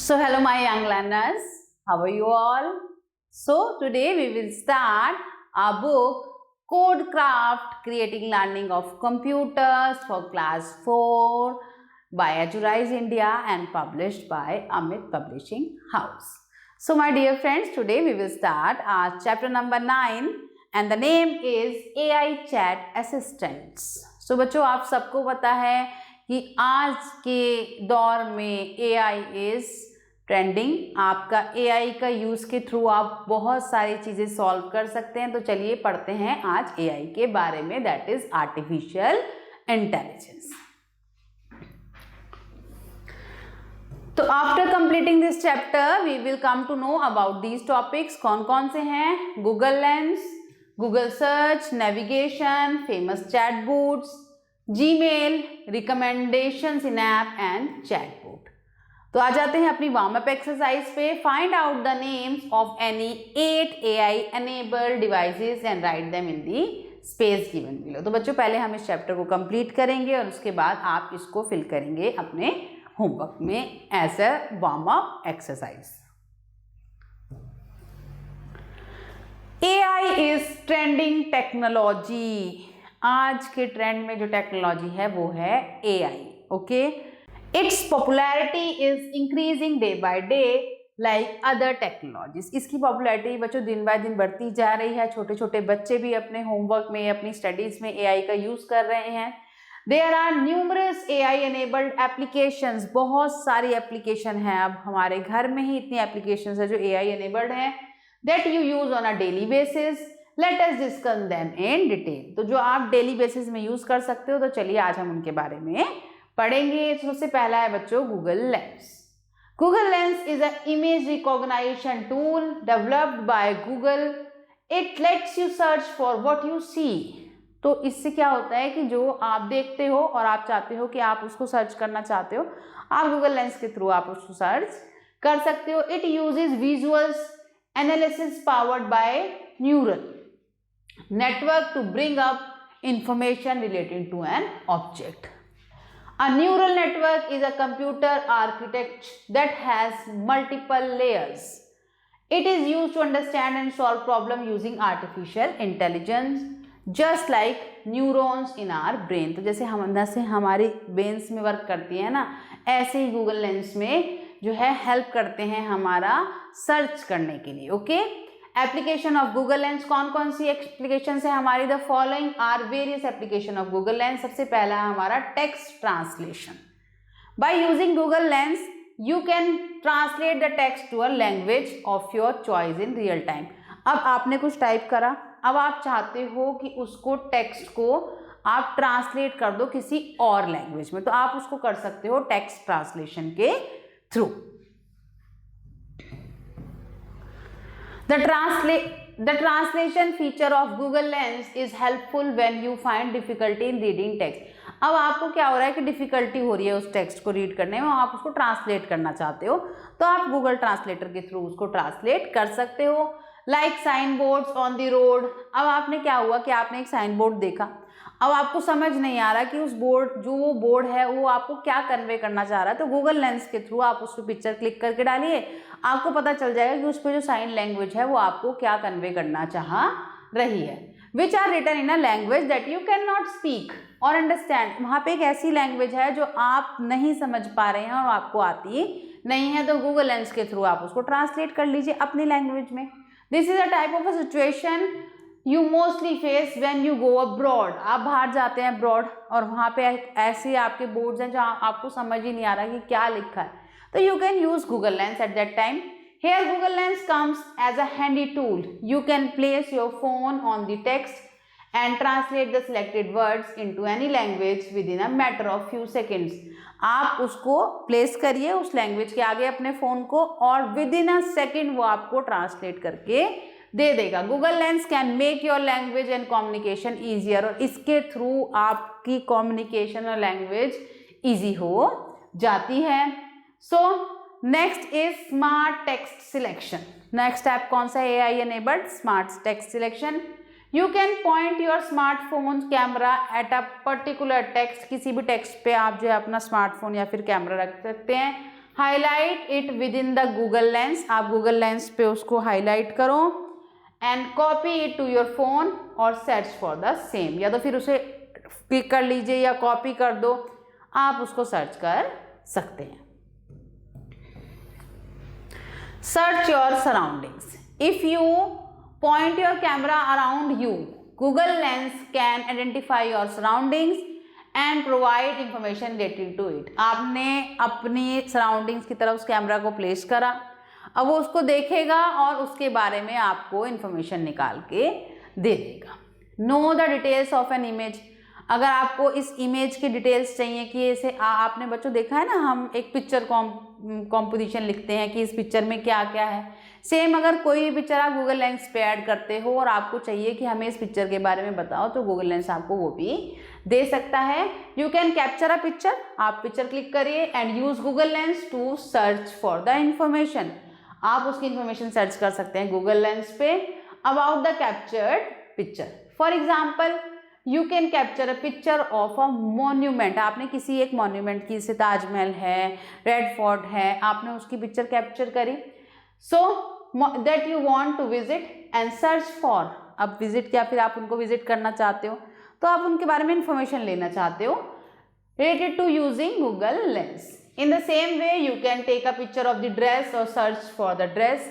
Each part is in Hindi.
So hello my young learners, how are you all? So today we will start our book Codecraft Creating Learning of Computers for Class 4 by Edurize India and published by Amit Publishing House. So my dear friends, today we will start our chapter number 9 and the name is AI Chat Assistants. So बच्चों आप सबको पता है कि आज के दौर में AI इज ट्रेंडिंग। आपका AI का यूज के थ्रू आप बहुत सारी चीजें सॉल्व कर सकते हैं। तो चलिए पढ़ते हैं आज AI के बारे में, दैट इज आर्टिफिशियल इंटेलिजेंस। तो after completing this chapter we will come to know about these topics. कौन कौन से हैं? Google lens, Google search, navigation, famous chatbots, Gmail, recommendations in app and chatbot. तो आ जाते हैं अपनी वार्म अप एक्सरसाइज पे। Find out the names of any 8 AI enabled devices and write them in the space given below। तो बच्चों पहले हम इस चैप्टर को कंप्लीट करेंगे और उसके बाद आप इसको फिल करेंगे अपने होमवर्क में as a warm up exercise. AI is trending technology. आज के ट्रेंड में जो टेक्नोलॉजी है वो है AI। Okay, it's popularity is increasing day by day like other technologies. इसकी पॉपुलैरिटी बच्चों दिन बाय दिन बढ़ती जा रही है। छोटे छोटे बच्चे भी अपने होमवर्क में, अपनी स्टडीज में AI का यूज कर रहे हैं। There are numerous AI enabled applications. बहुत सारी एप्लीकेशन हैं। अब हमारे घर में ही इतनी एप्लीकेशंस है जो AI enabled हैं, that you use on a daily basis. Let us discuss them in detail। तो जो आप डेली बेसिस में यूज कर सकते हो, तो चलिए आज हम उनके बारे में पढ़ेंगे। सबसे पहला है बच्चों Google lens. Google lens is a image recognition tool developed by Google. It lets you search for what you see. तो इससे क्या होता है कि जो आप देखते हो और आप चाहते हो कि आप उसको सर्च करना चाहते हो, आप गूगल लेंस के थ्रू आप उसको सर्च कर सकते हो। It uses visuals analysis powered by neural network to bring up information relating to an object. A neural network is a computer architecture that has multiple layers. It is used to understand and solve problems using artificial intelligence, just like neurons in our brain। तो जैसे हम अंदर से हमारी ब्रेन्स में वर्क करती है ना, ऐसे ही गूगल लेंस में जो है हेल्प करते हैं हमारा सर्च करने के लिए। Okay, application of Google lens, कौन कौन सी एप्लीकेशन है हमारी? The following are various application of Google lens. सबसे पहला है हमारा text translation. By using Google lens you can translate the text to a language of your choice in real time. अब आपने कुछ टाइप करा, अब आप चाहते हो कि उसको टेक्स्ट को आप ट्रांसलेट कर दो किसी और लैंग्वेज में, तो आप उसको कर सकते हो टेक्स्ट ट्रांसलेशन के through. The translation feature of Google Lens is helpful when you find difficulty in reading text। अब आपको क्या हो रहा है कि डिफिकल्टी हो रही है उस टेक्स्ट को रीड करने में, आप उसको ट्रांसलेट करना चाहते हो, तो आप गूगल ट्रांसलेटर के थ्रू उसको ट्रांसलेट कर सकते हो। Like sign boards on the road. अब आपने क्या हुआ कि आपने एक साइन बोर्ड देखा, अब आपको समझ नहीं आ रहा कि उस बोर्ड, जो वो बोर्ड है वो आपको क्या कन्वे करना चाह रहा है, तो गूगल लेंस के थ्रू आप उस पर पिक्चर क्लिक करके डालिए, आपको पता चल जाएगा कि उस पर जो साइन लैंग्वेज है वो आपको क्या कन्वे करना चाह रही है। Which are written in a language that you can not speak और अंडरस्टैंड। वहाँ पे एक ऐसी लैंग्वेज है जो आप नहीं समझ पा रहे हैं और आपको आती नहीं है, तो गूगल लेंस के थ्रू आप उसको ट्रांसलेट कर लीजिए अपनी लैंग्वेज में। This is a type of a situation you mostly face when you go abroad. आप बाहर जाते हैं अब्रॉड और वहाँ पे ऐसे आपके बोर्ड्स हैं जहाँ आपको समझ ही नहीं आ रहा कि क्या लिखा है, तो you can use Google lens at that time. Here Google Lens comes as a handy tool. You can place your phone on the text and translate the selected words into any language within a matter of few seconds। आप उसको प्लेस करिए उस लैंग्वेज के आगे अपने फ़ोन को और within a second वो आपको ट्रांसलेट करके दे देगा। Google lens can make your language and communication easier. और इसके थ्रू आपकी कम्युनिकेशन और लैंग्वेज ईजी हो जाती है। So next is smart text selection. Next app कौन सा? AI enabled smart text selection. You can point your smartphone camera at a particular text. किसी भी टेक्स्ट पे आप जो है अपना स्मार्टफोन या फिर कैमरा रख सकते हैं highlight it within the Google lens, आप गूगल लेंस पे उसको हाईलाइट करो and copy it to your phone और सर्च फॉर द सेम, या तो फिर उसे क्लिक कर लीजिए या कॉपी कर दो, आप उसको सर्च कर सकते हैं। Search your surroundings, if you point your camera around you, Google lens can identify your surroundings and provide information related to it. आपने अपनी सराउंडिंग्स की तरफ उस कैमरा को प्लेस करा, अब वो उसको देखेगा और उसके बारे में आपको इंफॉर्मेशन निकाल के दे देगा। Know the details of an image, अगर आपको इस इमेज की डिटेल्स चाहिए कि ऐसे आपने बच्चों देखा है ना, हम एक पिक्चर कॉम्पोजिशन लिखते हैं कि इस पिक्चर में क्या क्या है, सेम अगर कोई पिक्चर आप गूगल लेंस पे ऐड करते हो और आपको चाहिए कि हमें इस पिक्चर के बारे में बताओ, तो गूगल लेंस आपको वो भी दे सकता है। You can capture a picture, आप पिक्चर क्लिक करिए and use Google lens to search for the information, आप उसकी इंफॉर्मेशन सर्च कर सकते हैं गूगल लेंस पे about the captured picture. For example you can capture a picture of a monument, आपने किसी एक मॉन्यूमेंट की, जैसे ताजमहल है, रेड फोर्ट है, आपने उसकी पिक्चर कैप्चर करी, so that you want to visit and search for, अब विजिट क्या, फिर आप उनको विजिट करना चाहते हो तो आप उनके बारे में इंफॉर्मेशन लेना चाहते हो related to using Google lens. In the same way, you can take a picture of the dress or search for the dress,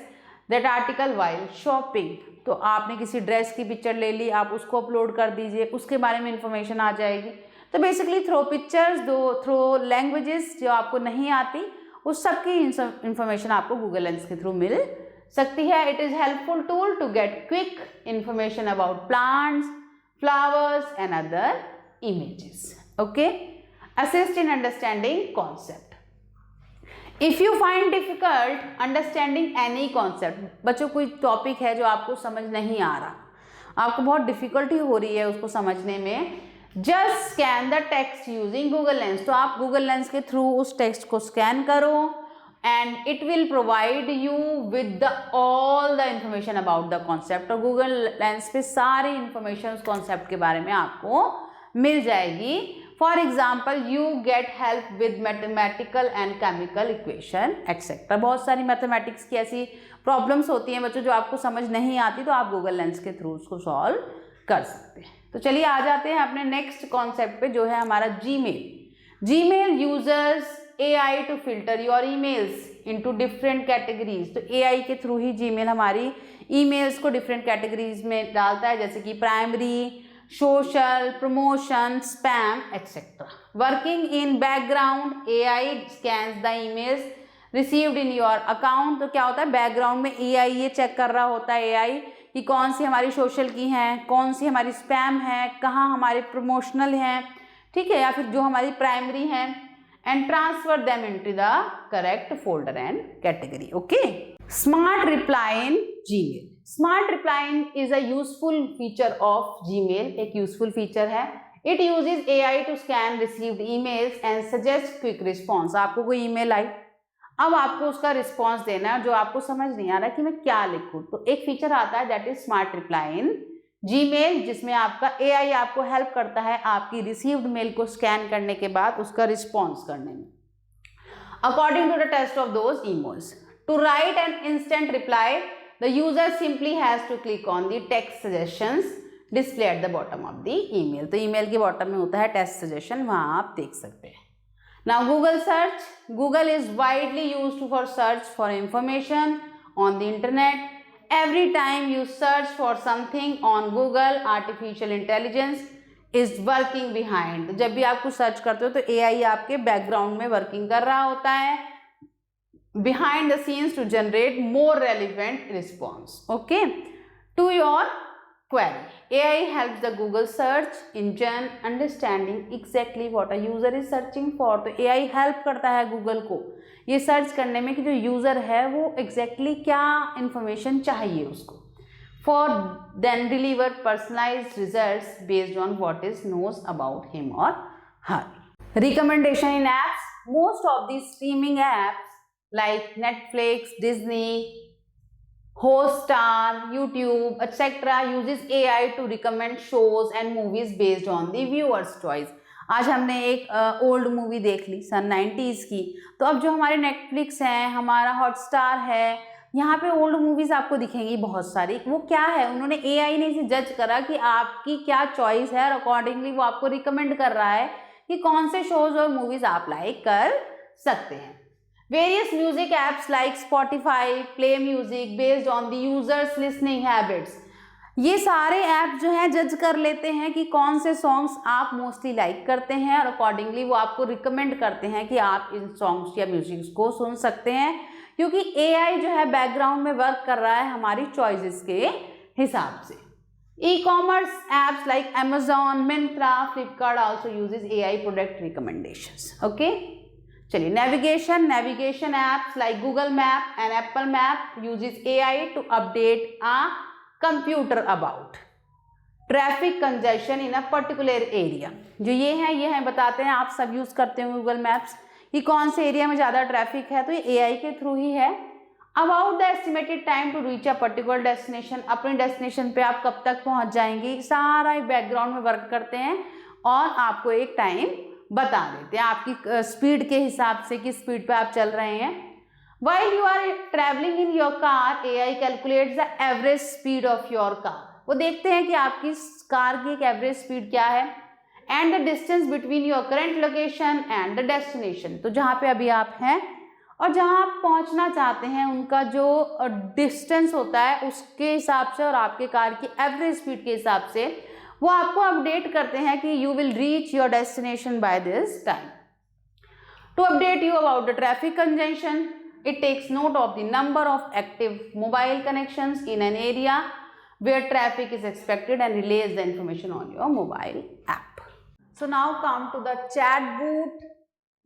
that article while shopping. तो आपने किसी ड्रेस की पिक्चर ले ली, आप उसको अपलोड कर दीजिए, उसके बारे में इंफॉर्मेशन आ जाएगी। तो basically through pictures, through languages जो आपको नहीं आती, उस सब की इंफॉर्मेशन आपको गूगल लेंस के थ्रू मिल सकती है। It is helpful tool to get quick information about plants, flowers and other images. Okay, assist in understanding concept. If you find difficult understanding any concept, बच्चों कोई टॉपिक है जो आपको समझ नहीं आ रहा, आपको बहुत डिफिकल्टी हो रही है उसको समझने में, just scan the text using Google lens, तो आप गूगल लेंस के थ्रू उस टेक्स्ट को स्कैन करो and it will provide you with all the information about the concept, और गूगल लेंस पे सारी इंफॉर्मेशन उस कॉन्सेप्ट के बारे में आपको मिल जाएगी। For example you get help with mathematical and chemical equation etcetera, बहुत सारी मैथमेटिक्स की ऐसी प्रॉब्लम्स होती हैं बच्चों जो आपको समझ नहीं आती, तो आप गूगल लेंस के थ्रू उसको सॉल्व कर सकते हैं। तो चलिए आ जाते हैं अपने नेक्स्ट कॉन्सेप्ट पे, जो है हमारा Gmail. Gmail users AI to filter your emails into different categories, तो AI के थ्रू ही जीमेल हमारी ईमेल्स को डिफरेंट कैटेगरीज में डालता है, जैसे कि primary, social, promotion, spam etcetera. Working in background AI scans the emails received in your account, तो क्या होता है बैकग्राउंड में AI ये चेक कर रहा होता है AI कि कौन सी हमारी सोशल की हैं, कौन सी हमारी स्पैम है, कहाँ हमारे प्रमोशनल हैं, ठीक है, या फिर जो हमारी प्राइमरी हैं, and transfer them into the correct folder and category. Okay, smart reply in Gmail. Smart replying is a useful feature of Gmail, एक यूजफुल फीचर है। It uses AI to scan received emails and suggest quick response, आपको कोई ईमेल आई, अब आपको उसका रिस्पॉन्स देना है, जो आपको समझ नहीं आ रहा कि मैं क्या लिखूं, तो एक फीचर आता है that is smart reply in Gmail, जिसमें आपका AI आपको हेल्प करता है आपकी रिसीव्ड मेल को स्कैन करने के बाद उसका रिस्पॉन्स करने में according to the taste of those emails. To write an instant reply, the user simply has to click on the text suggestions display at the bottom of the email, तो email के bottom में होता है text suggestion, वहाँ आप देख सकते हैं। Now Google search, Google is widely used for search for information on the internet. Every time you search for something on Google, artificial intelligence is working behind, जब भी आप कुछ सर्च करते हो तो AI आपके बैकग्राउंड में वर्किंग कर रहा होता है behind the scenes to generate more relevant response, okay, to your query. AI helps the Google search engine understanding exactly what a user is searching for, तो AI help करता है Google को ये सर्च करने में कि जो यूज़र है वो exactly क्या information चाहिए उसको, for then deliver personalized results based on what is knows about him or her. Recommendation in apps, most of these streaming apps like Netflix, Disney, Hotstar, YouTube, etc. uses AI to recommend shows and movies based on the viewer's choice. आज हमने एक ओल्ड मूवी देख ली सन 90s की, तो अब जो हमारे नेटफ्लिक्स है, हमारा हॉटस्टार है, यहाँ पे ओल्ड मूवीज आपको दिखेंगी बहुत सारी। वो क्या है, उन्होंने एआई ने इसे जज करा कि आपकी क्या चॉइस है और अकॉर्डिंगली वो आपको रिकमेंड कर रहा है कि कौन से शोज और मूवीज आप लाइक कर सकते हैं। Various music apps like Spotify play music based on the users listening habits, ये सारे ऐप जो हैं जज कर लेते हैं कि कौन से सॉन्ग्स आप मोस्टली लाइक करते हैं और अकॉर्डिंगली वो आपको रिकमेंड करते हैं कि आप इन सॉन्ग्स या म्यूजिक को सुन सकते हैं, क्योंकि एआई जो है बैकग्राउंड में वर्क कर रहा है हमारी चॉइसेस के हिसाब से। E-commerce apps like Amazon, Myntra, Flipkart also uses AI product recommendations. Okay? चलिए navigation apps like Google map and Apple map uses AI to update a computer about traffic congestion in a particular area. जो ये है बताते हैं, आप सब यूज करते हैं गूगल मैप्स कि कौन से एरिया में ज़्यादा ट्रैफिक है, तो ये एआई के थ्रू ही है। About the estimated time to reach a particular destination, अपने डेस्टिनेशन पे आप कब तक पहुंच जाएंगे, सारा बैकग्राउंड में वर्क करते हैं और आपको एक टाइम बता देते हैं आपकी स्पीड के हिसाब से, किस स्पीड पे आप चल रहे हैं। While you are traveling in your car, AI calculates the average speed of your car. वो देखते हैं कि आपकी कार की एक एवरेज स्पीड क्या है, and the distance between your current location and the destination, तो जहाँ पे अभी आप हैं और जहाँ आप पहुँचना चाहते हैं उनका जो डिस्टेंस होता है उसके हिसाब से और आपके कार की एवरेज स्पीड के हिसाब से वो आपको अपडेट करते हैं कि you will reach your destination by this time. To update you about the traffic congestion, it takes note of the number of active mobile connections in an area where traffic is expected and relays the information on your mobile app. So now come to the chatbot.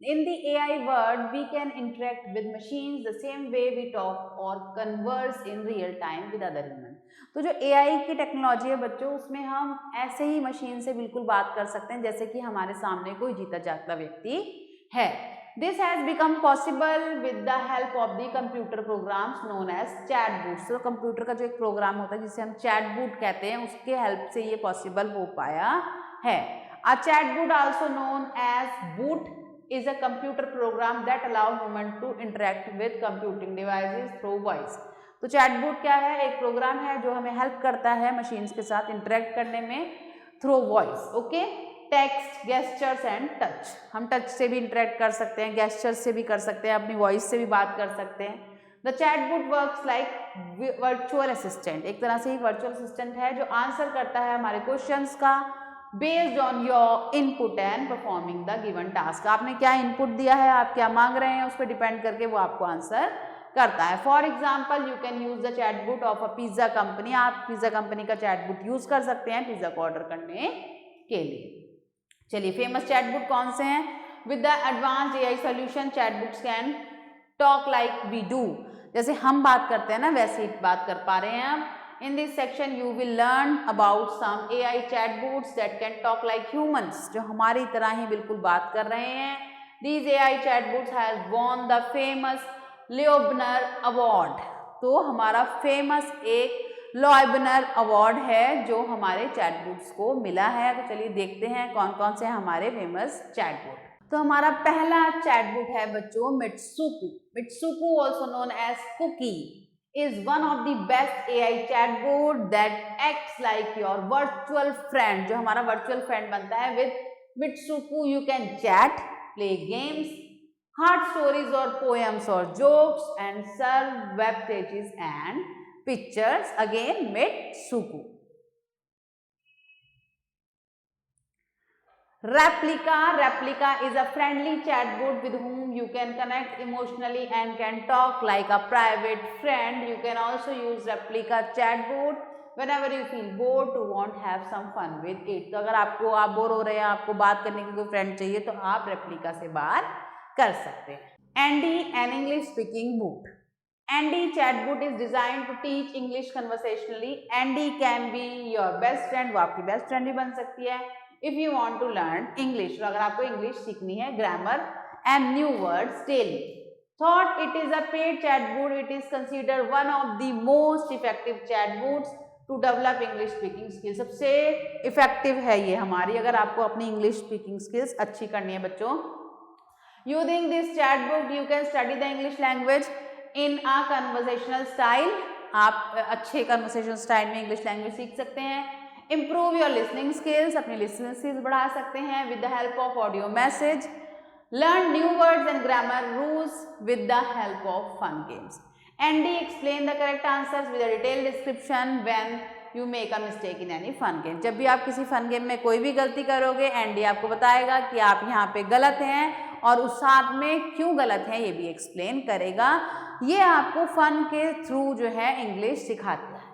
In the AI world, we can interact with machines the same way we talk or converse in real time with other humans. तो जो AI की टेक्नोलॉजी है बच्चों, उसमें हम ऐसे ही मशीन से बिल्कुल बात कर सकते हैं जैसे कि हमारे सामने कोई जीता जागता व्यक्ति है। This has become possible with the help of the computer programs known as chatbots. तो कंप्यूटर का जो एक प्रोग्राम होता है जिसे हम chatbot कहते हैं, उसके हेल्प से ये पॉसिबल हो पाया है। A chatbot also known as bot is a computer program that allow human to interact with computing devices through voice. तो chatbot क्या है, एक प्रोग्राम है जो हमें हेल्प करता है मशीन्स के साथ इंटरेक्ट करने में through voice. Okay, text, gestures and touch, हम टच से भी इंटरेक्ट कर सकते हैं, गेस्चर्स से भी कर सकते हैं, अपनी वॉइस से भी बात कर सकते हैं। The chatbot works like virtual assistant, एक तरह से एक वर्चुअल असिस्टेंट है जो आंसर करता है हमारे क्वेश्चंस का based on your input and performing the given task. आपने क्या इनपुट दिया है, आप क्या मांग रहे हैं, उस पर डिपेंड करके वो आपको आंसर करता है। For example you can use the chatbot of a pizza company, आप पिज्जा कंपनी का चैटबॉट यूज कर सकते हैं पिज्जा को ऑर्डर करने के लिए। चलिए फेमस चैटबॉट कौन से हैं? With the advanced AI solution chatbots can talk like we do, जैसे हम बात करते हैं ना वैसे ही बात कर पा रहे हैं हम। In this section you will learn about some AI chatbots that can talk like humans, जो हमारी तरह ही बिल्कुल बात कर रहे हैं। These AI chatbots has won the famous Loebner award, तो हमारा फेमस एक लॉयबनर अवार्ड है जो हमारे चैटबॉट्स को मिला है। तो चलिए देखते हैं कौन कौन से हमारे फेमस चैटबॉट। तो हमारा पहला चैटबॉट है बच्चों Mitsuku. Mitsuku also known as Kuki is one of the best AI chatbot that acts like your virtual friend, जो हमारा virtual friend बनता है। with Mitsuku you can chat, play games, heart stories or poems or jokes and serve web pages and pictures. Again Mitsuku. Replica is a friendly chatbot with whom you can connect emotionally and can talk like a private friend. You can also use Replica chatbot whenever you feel bored to want have some fun with it. तो अगर आप बोर हो रहे हैं, आपको बात करने की कोई फ्रेंड चाहिए तो आप Replica से बात कर सकते हैं। Andy, an English speaking bot. Andy chatbot is designed to teach English conversationally. Andy can be your best friend, वो आपकी बेस्ट फ्रेंड भी बन सकती है। If you want to learn English, अगर आपको इंग्लिश सीखनी है, grammar and new words daily. Thought it is a paid chatbot, it is considered one of the most effective chatbots to develop English speaking skills. सबसे इफेक्टिव है ये हमारी, अगर आपको अपनी इंग्लिश स्पीकिंग स्किल्स अच्छी करनी है बच्चों। Using this chat book you can study the English language in a conversational style. आप अच्छे कन्वर्सेशनल स्टाइल में इंग्लिश लैंग्वेज सीख सकते हैं। इम्प्रूव योर लिसनिंग स्किल्स, अपनी लिसनिंग स्किल्स बढ़ा सकते हैं with the help of audio message. Learn new words and grammar rules with the help of fun games. Andy explain the correct answers with a detailed description when you make a mistake in any fun game. जब भी आप किसी फन गेम में कोई भी गलती करोगे, एंडी आपको बताएगा कि आप यहाँ पे गलत हैं और उस साथ में क्यों गलत हैं ये भी एक्सप्लेन करेगा। ये आपको फन के थ्रू जो है इंग्लिश सिखाता है।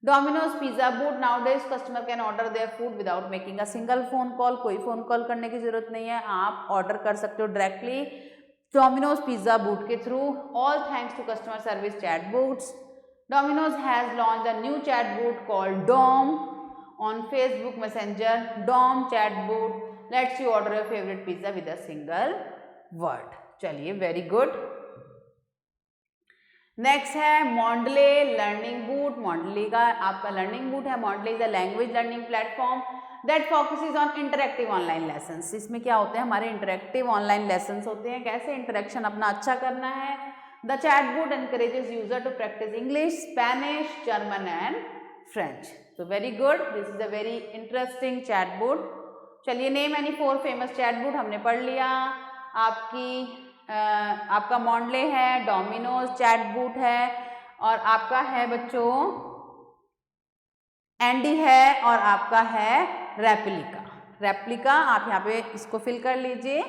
Domino's Pizza Boot nowadays customer can order their food without making a single phone call। कोई फोन कॉल करने की जरूरत नहीं है, आप ऑर्डर कर सकते हो डायरेक्टली Domino's Pizza Boot के through. All thanks to customer service chatbots। Domino's has launched a new chatbot called Dom on Facebook Messenger। Dom chatbot lets you order your favorite pizza with a single word। चलिए वेरी गुड। नेक्स्ट है मॉन्डले लर्निंग बूट। मॉन्डले का आपका लर्निंग बूट है। Mondly is a language learning platform that focuses on interactive online lessons. इसमें क्या होते हैं, हमारे इंटरेक्टिव ऑनलाइन लेसन्स होते हैं, कैसे इंटरेक्शन अपना अच्छा करना है। The chatbot encourages user to practice English, Spanish, German and French. तो very good, this is a very interesting chatbot. चलिए नेम एनी 4 फेमस चैटबॉट हमने पढ़ लिया। आपका मॉन्डले है, डोमिनोज चैटबॉट है, और आपका है बच्चों एंडी है, और आपका है रेप्लिका। रेप्लिका आप यहाँ पे इसको फिल कर लीजिए।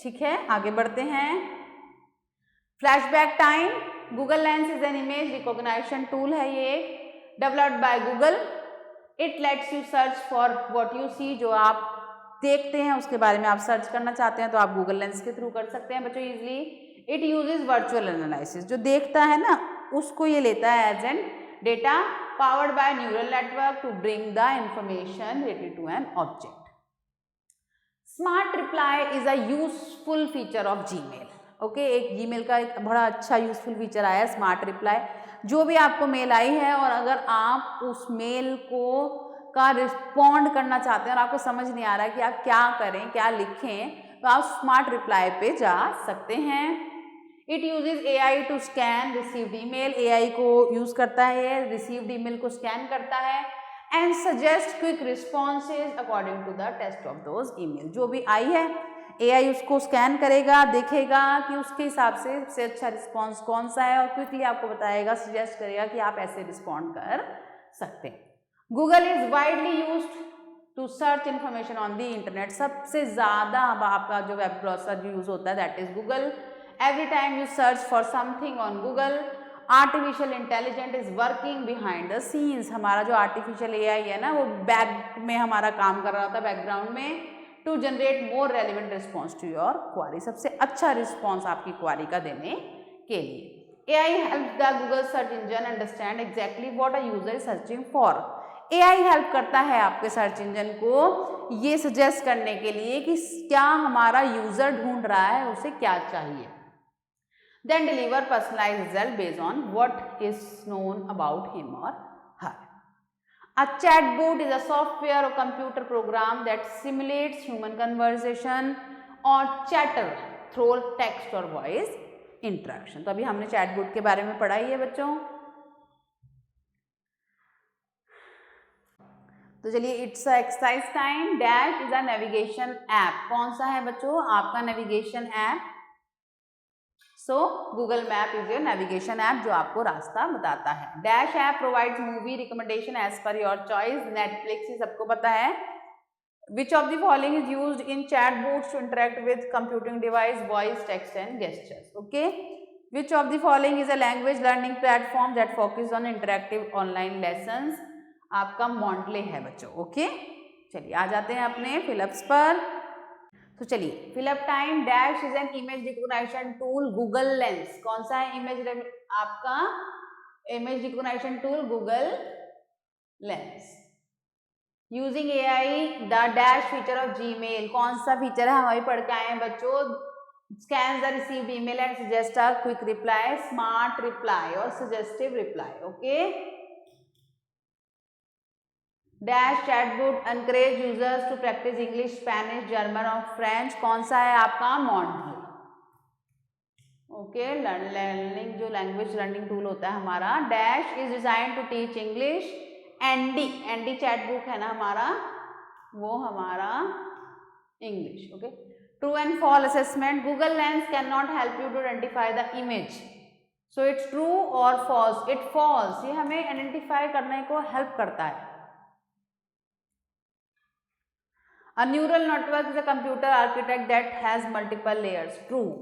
ठीक है, आगे बढ़ते हैं। Flashback time. Google lens is an image recognition tool है ये, developed by Google. It lets you search for what you see. जो आप देखते हैं उसके बारे में आप सर्च करना चाहते हैं तो आप गूगल लेंस के थ्रू कर सकते हैं बच्चों easily. It uses virtual analysis. जो देखता है ना उसको ये लेता है as an data, powered by neural network to bring the information related to an object. Smart reply is a useful feature of Gmail. Okay, एक जीमेल का एक बड़ा अच्छा यूजफुल फीचर आया है स्मार्ट रिप्लाई। जो भी आपको मेल आई है और अगर आप उस मेल को का रिस्पॉन्ड करना चाहते हैं और आपको समझ नहीं आ रहा है कि आप क्या करें, क्या लिखें, तो आप स्मार्ट रिप्लाई पे जा सकते हैं। It uses AI to scan received email. AI को यूज करता है, रिसीव्ड ईमेल को स्कैन करता है and suggest quick responses according to the taste of those email. जो भी आई है AI उसको स्कैन करेगा, देखेगा कि उसके हिसाब से सबसे अच्छा रिस्पॉन्स कौन सा है और क्विकली आपको बताएगा, सजेस्ट करेगा कि आप ऐसे रिस्पॉन्ड कर सकते हैं। Google is widely used to search information on the internet. सबसे ज़्यादा आपका जो वेब ब्राउज़र यूज होता है that is Google. Every time you search for something on Google, artificial intelligent is working behind the scenes. हमारा जो आर्टिफिशियल AI है ना वो बैक में हमारा काम कर रहा होता है बैकग्राउंड में, to generate more relevant response to your query. सबसे अच्छा रिस्पॉन्स आपकी क्वारी का देने के लिए। AI helps the Google search engine understand exactly what a user is searching for। AI help करता है आपके सर्च इंजन को ये सजेस्ट करने के लिए कि क्या हमारा यूजर ढूंढ रहा है, उसे क्या चाहिए। Then deliver personalized result based on what is known about him or her। A chatbot is a software or computer program that simulates human conversation or chatter through text or voice interaction। तो अभी हमने चैटबॉट के बारे में पढ़ा ही है बच्चों। तो चलिए it's exercise time. Dash is a navigation app. कौन सा है बच्चों, आपका navigation app. So Google map is your navigation app जो आपको रास्ता बताता है। Dash app provides movie recommendation as per your choice. Netflix ही सबको पता है। Which of the following is used in chatbots to interact with computing device, voice, text and gestures. Okay, which of the following is a language learning platform that focus on interactive online lessons. आपका मॉन्डले है बच्चों। ओके, चलिए आ जाते हैं अपने फिलअप्स पर। तो चलिए fill up time. Dash is an image recognition tool Google lens. कौन सा है इमेज आपका image recognition tool Google lens. Using AI the dash feature of Gmail. कौन सा फीचर है, हमारी पढ़ के आए हैं बच्चों। Scan the received email and suggest a quick reply, smart reply और suggestive reply. Okay, Dash chatbot encourage users to practice English, Spanish, German और फ्रेंच। कौन सा है आपका? मॉडल। ओके, लर्निंग जो लैंग्वेज लर्निंग टूल होता है हमारा। Dash is design to teach English. एनडी चैटबुक है ना हमारा, वो हमारा English. Okay, true and false assessment. Google lens can not help you to identify the image, so it's true और फॉल्स। इट फॉल्स, ये हमें आइडेंटिफाई करने को हेल्प करता है। A neural network is a computer architect that has multiple layers. True.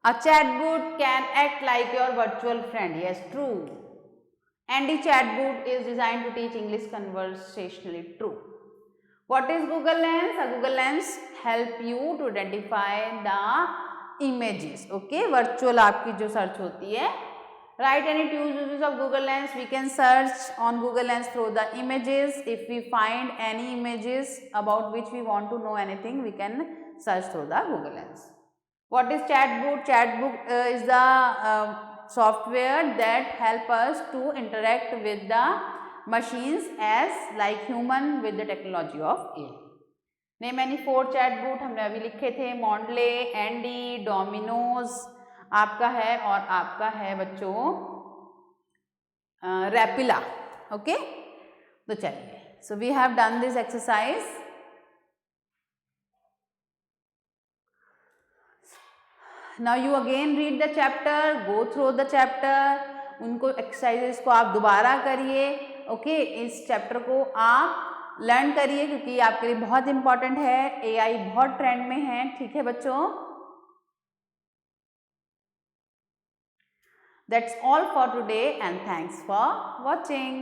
A chatbot can act like your virtual friend. Yes, true. Andy chatbot is designed to teach English conversationally. True. What is Google Lens? A Google Lens help you to identify the images. Okay, virtual आपकी जो search होती है. Write any two uses of Google Lens. We can search on Google Lens through the images. If we find any images about which we want to know anything, we can search through the Google Lens. What is Chatbot? Chatbot is the software that help us to interact with the machines as like human with the technology of AI. Name any 4 chatbot हमने अभी लिखे थे. Mondle, Andy, Domino's आपका है, और आपका है बच्चों Rapilla. ओके, तो चलिए, so we have done this exercise. Now you again read the chapter, go through the chapter. उनको एक्सरसाइजेस को आप दोबारा करिए. ओके, इस चैप्टर को आप लर्न करिए क्योंकि ये आपके लिए बहुत इंपॉर्टेंट है. एआई बहुत ट्रेंड में है. ठीक है बच्चों, that's all for today and thanks for watching.